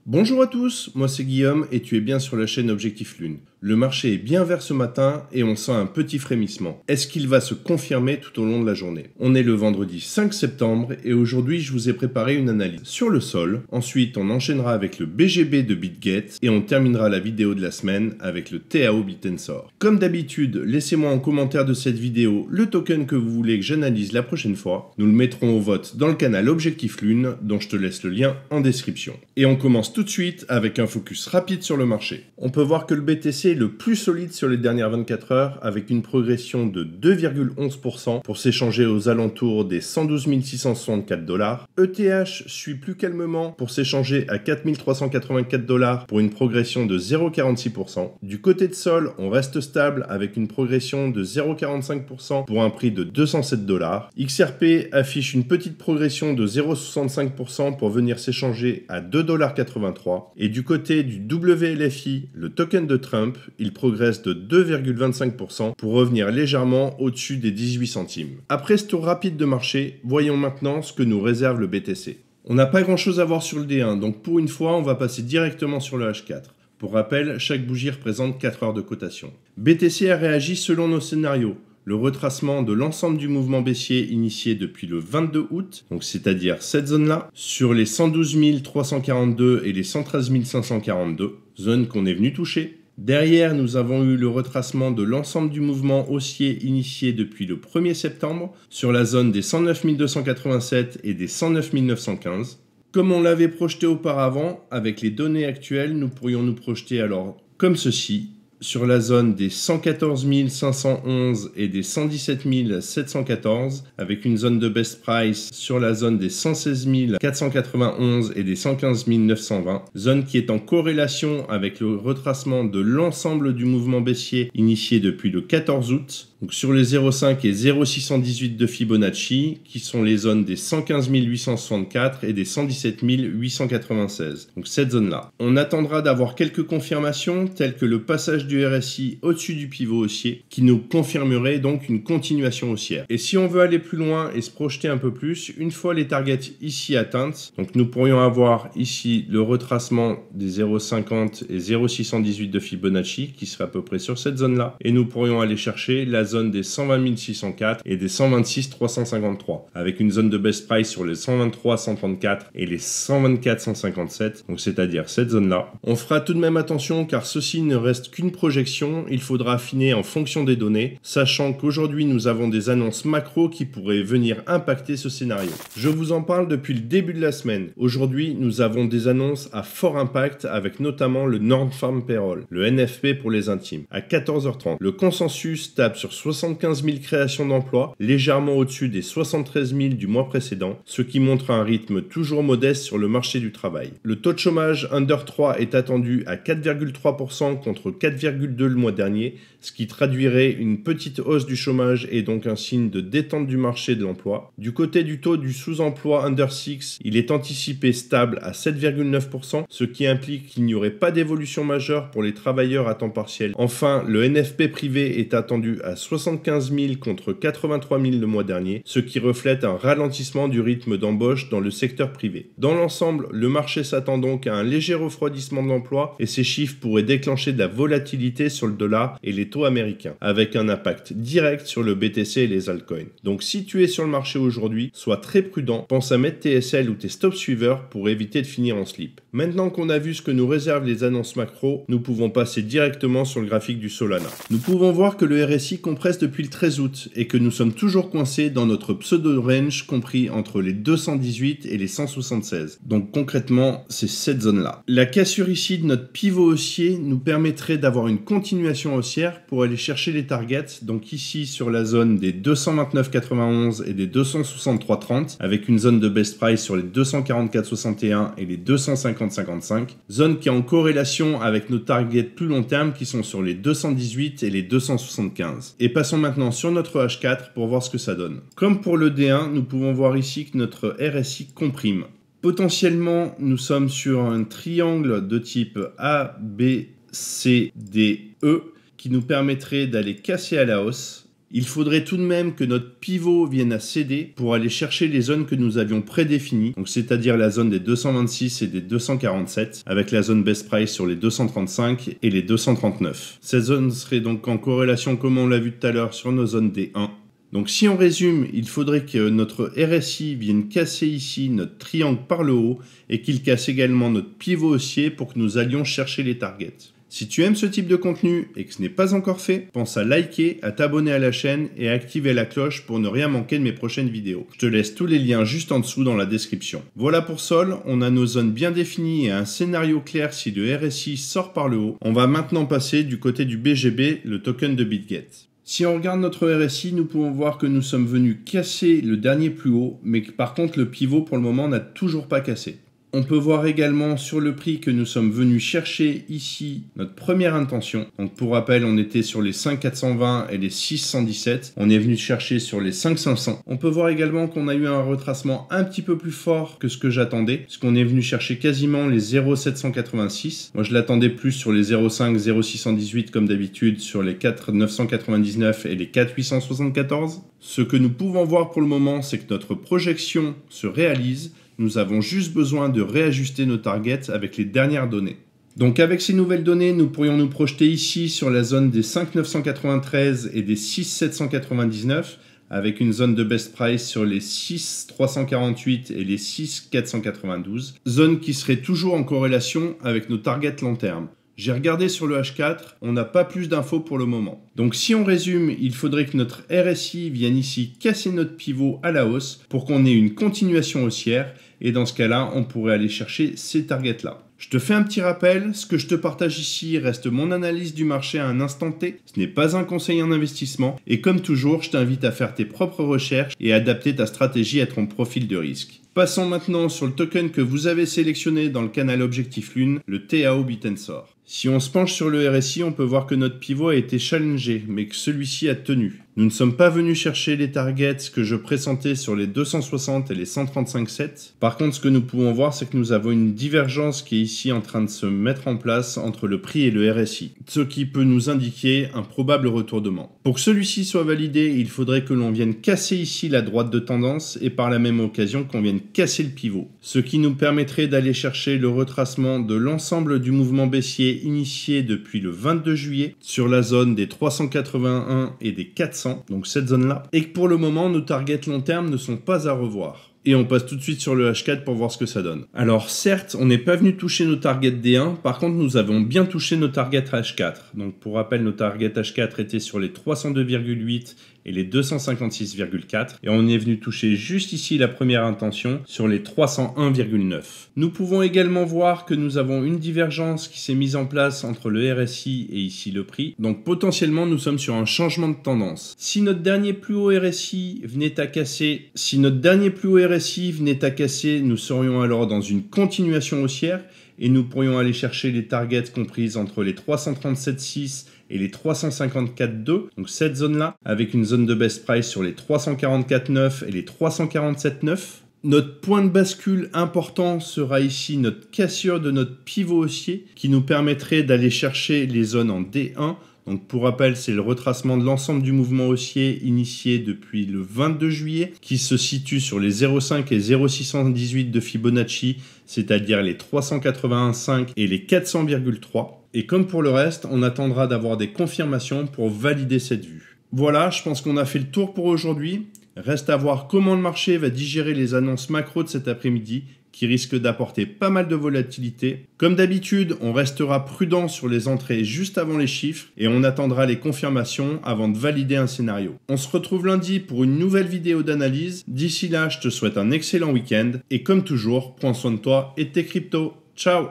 Bonjour à tous, moi c'est Guillaume et tu es bien sur la chaîne Objectif Lune. Le marché est bien vert ce matin et on sent un petit frémissement. Est-ce qu'il va se confirmer tout au long de la journée? On est le vendredi 5 septembre et aujourd'hui je vous ai préparé une analyse sur le sol. Ensuite on enchaînera avec le BGB de BitGet et on terminera la vidéo de la semaine avec le TAO Bitensor. Comme d'habitude, laissez-moi en commentaire de cette vidéo le token que vous voulez que j'analyse la prochaine fois. Nous le mettrons au vote dans le canal Objectif Lune dont je te laisse le lien en description. Et on commence tout de suite avec un focus rapide sur le marché. On peut voir que le BTC est le plus solide sur les dernières 24 heures avec une progression de 2,11% pour s'échanger aux alentours des 112 664 $. ETH suit plus calmement pour s'échanger à 4 384 $ pour une progression de 0,46%. Du côté de Sol, on reste stable avec une progression de 0,45% pour un prix de 207 $. XRP affiche une petite progression de 0,65% pour venir s'échanger à 2,83 $. Et du côté du WLFI, le token de Trump, il progresse de 2,25% pour revenir légèrement au-dessus des 18 centimes. Après ce tour rapide de marché, voyons maintenant ce que nous réserve le BTC. On n'a pas grand chose à voir sur le D1, donc pour une fois, on va passer directement sur le H4. Pour rappel, chaque bougie représente 4 heures de cotation. BTC a réagi selon nos scénarios. Le retracement de l'ensemble du mouvement baissier initié depuis le 22 août, donc c'est-à-dire cette zone-là, sur les 112 342 et les 113 542, zone qu'on est venu toucher. Derrière, nous avons eu le retracement de l'ensemble du mouvement haussier initié depuis le 1er septembre sur la zone des 109 287 et des 109 915. Comme on l'avait projeté auparavant, avec les données actuelles, nous pourrions nous projeter alors comme ceci, sur la zone des 114 511 et des 117 714, avec une zone de best price sur la zone des 116 491 et des 115 920, zone qui est en corrélation avec le retracement de l'ensemble du mouvement baissier initié depuis le 14 août, donc sur les 0,5 et 0,618 de Fibonacci, qui sont les zones des 115 864 et des 117 896, donc cette zone-là. On attendra d'avoir quelques confirmations, telles que le passage du RSI au-dessus du pivot haussier, qui nous confirmerait donc une continuation haussière. Et si on veut aller plus loin et se projeter un peu plus, une fois les targets ici atteintes, donc nous pourrions avoir ici le retracement des 0,50 et 0,618 de Fibonacci, qui serait à peu près sur cette zone-là, et nous pourrions aller chercher la zone des 120 604 et des 126 353, avec une zone de best price sur les 123 134 et les 124 157, donc c'est-à-dire cette zone-là. On fera tout de même attention car ceci ne reste qu'une projection, il faudra affiner en fonction des données, sachant qu'aujourd'hui nous avons des annonces macro qui pourraient venir impacter ce scénario. Je vous en parle depuis le début de la semaine. Aujourd'hui, nous avons des annonces à fort impact avec notamment le Non-Farm Payroll, le NFP pour les intimes, à 14h30. Le consensus tape sur 75 000 créations d'emplois, légèrement au-dessus des 73 000 du mois précédent, ce qui montre un rythme toujours modeste sur le marché du travail. Le taux de chômage under 3 est attendu à 4,3% contre 4,2% le mois dernier, ce qui traduirait une petite hausse du chômage et donc un signe de détente du marché de l'emploi. Du côté du taux du sous-emploi under 6, il est anticipé stable à 7,9%, ce qui implique qu'il n'y aurait pas d'évolution majeure pour les travailleurs à temps partiel. Enfin, le NFP privé est attendu à 75 000 contre 83 000 le mois dernier, ce qui reflète un ralentissement du rythme d'embauche dans le secteur privé. Dans l'ensemble, le marché s'attend donc à un léger refroidissement de l'emploi et ces chiffres pourraient déclencher de la volatilité sur le dollar et les taux américains, avec un impact direct sur le BTC et les altcoins. Donc si tu es sur le marché aujourd'hui, sois très prudent, pense à mettre tes SL ou tes stop suiveurs pour éviter de finir en slip. Maintenant qu'on a vu ce que nous réservent les annonces macro, nous pouvons passer directement sur le graphique du Solana. Nous pouvons voir que le RSI compresse depuis le 13 août et que nous sommes toujours coincés dans notre pseudo-range compris entre les 218 et les 176. Donc concrètement, c'est cette zone-là. La cassure ici de notre pivot haussier nous permettrait d'avoir une continuation haussière pour aller chercher les targets, donc ici sur la zone des 229,91 et des 263,30, avec une zone de best price sur les 244,61 et les 250,55, zone qui est en corrélation avec nos targets plus long terme qui sont sur les 218 et les 275. Et passons maintenant sur notre H4 pour voir ce que ça donne. Comme pour le D1, nous pouvons voir ici que notre RSI comprime. Potentiellement, nous sommes sur un triangle de type A, B, C, D, E qui nous permettrait d'aller casser à la hausse Il faudrait tout de même que notre pivot vienne à céder pour aller chercher les zones que nous avions prédéfinies, donc c'est-à-dire la zone des 226 et des 247, avec la zone best price sur les 235 et les 239. Cette zone serait donc en corrélation, comme on l'a vu tout à l'heure, sur nos zones des 1. Donc si on résume, il faudrait que notre RSI vienne casser ici notre triangle par le haut et qu'il casse également notre pivot haussier pour que nous allions chercher les targets. Si tu aimes ce type de contenu et que ce n'est pas encore fait, pense à liker, à t'abonner à la chaîne et à activer la cloche pour ne rien manquer de mes prochaines vidéos. Je te laisse tous les liens juste en dessous dans la description. Voilà pour Sol, on a nos zones bien définies et un scénario clair si le RSI sort par le haut. On va maintenant passer du côté du BGB, le token de BitGet. Si on regarde notre RSI, nous pouvons voir que nous sommes venus casser le dernier plus haut, mais que par contre le pivot pour le moment n'a toujours pas cassé. On peut voir également sur le prix que nous sommes venus chercher ici notre première intention. Donc pour rappel, on était sur les 5,420 et les 6,117. On est venu chercher sur les 5,500. On peut voir également qu'on a eu un retracement un petit peu plus fort que ce que j'attendais, puisqu'on est venu chercher quasiment les 0,786. Moi, je l'attendais plus sur les 0,5, 0,618 comme d'habitude, sur les 4,999 et les 4,874. Ce que nous pouvons voir pour le moment, c'est que notre projection se réalise. Nous avons juste besoin de réajuster nos targets avec les dernières données. Donc avec ces nouvelles données, nous pourrions nous projeter ici sur la zone des 5,993 et des 6,799 avec une zone de best price sur les 6,348 et les 6,492, zone qui serait toujours en corrélation avec nos targets long terme. J'ai regardé sur le H4, on n'a pas plus d'infos pour le moment. Donc si on résume, il faudrait que notre RSI vienne ici casser notre pivot à la hausse pour qu'on ait une continuation haussière et dans ce cas-là, on pourrait aller chercher ces targets-là. Je te fais un petit rappel, ce que je te partage ici reste mon analyse du marché à un instant T, ce n'est pas un conseil en investissement et comme toujours, je t'invite à faire tes propres recherches et à adapter ta stratégie à ton profil de risque. Passons maintenant sur le token que vous avez sélectionné dans le canal Objectif Lune, le TAO Bitensor. Si on se penche sur le RSI, on peut voir que notre pivot a été challengé, mais que celui-ci a tenu. Nous ne sommes pas venus chercher les targets que je pressentais sur les 260 et les 135,7. Par contre, ce que nous pouvons voir, c'est que nous avons une divergence qui est ici en train de se mettre en place entre le prix et le RSI, ce qui peut nous indiquer un probable retournement. Pour que celui-ci soit validé, il faudrait que l'on vienne casser ici la droite de tendance et par la même occasion qu'on vienne casser le pivot, ce qui nous permettrait d'aller chercher le retracement de l'ensemble du mouvement baissier initié depuis le 22 juillet sur la zone des 381 et des 400. Donc cette zone-là, et que pour le moment, nos targets long terme ne sont pas à revoir. Et on passe tout de suite sur le H4 pour voir ce que ça donne. Alors certes, on n'est pas venu toucher nos targets D1, par contre nous avons bien touché nos targets H4. Donc pour rappel, nos targets H4 étaient sur les 302,8 et les 256,4. Et on est venu toucher juste ici la première intention sur les 301,9. Nous pouvons également voir que nous avons une divergence qui s'est mise en place entre le RSI et ici le prix. Donc potentiellement nous sommes sur un changement de tendance. Si notre dernier plus haut RSI venait à casser, nous serions alors dans une continuation haussière et nous pourrions aller chercher les targets comprises entre les 337,6 et les 354,2, donc cette zone-là, avec une zone de best price sur les 344,9 et les 347,9. Notre point de bascule important sera ici notre cassure de notre pivot haussier qui nous permettrait d'aller chercher les zones en D1. Donc pour rappel, c'est le retracement de l'ensemble du mouvement haussier initié depuis le 22 juillet qui se situe sur les 0,5 et 0,618 de Fibonacci, c'est-à-dire les 381,5 et les 400,3. Et comme pour le reste, on attendra d'avoir des confirmations pour valider cette vue. Voilà, je pense qu'on a fait le tour pour aujourd'hui. Reste à voir comment le marché va digérer les annonces macro de cet après-midi qui risquent d'apporter pas mal de volatilité. Comme d'habitude, on restera prudent sur les entrées juste avant les chiffres et on attendra les confirmations avant de valider un scénario. On se retrouve lundi pour une nouvelle vidéo d'analyse. D'ici là, je te souhaite un excellent week-end et comme toujours, prends soin de toi et de tes cryptos. Ciao!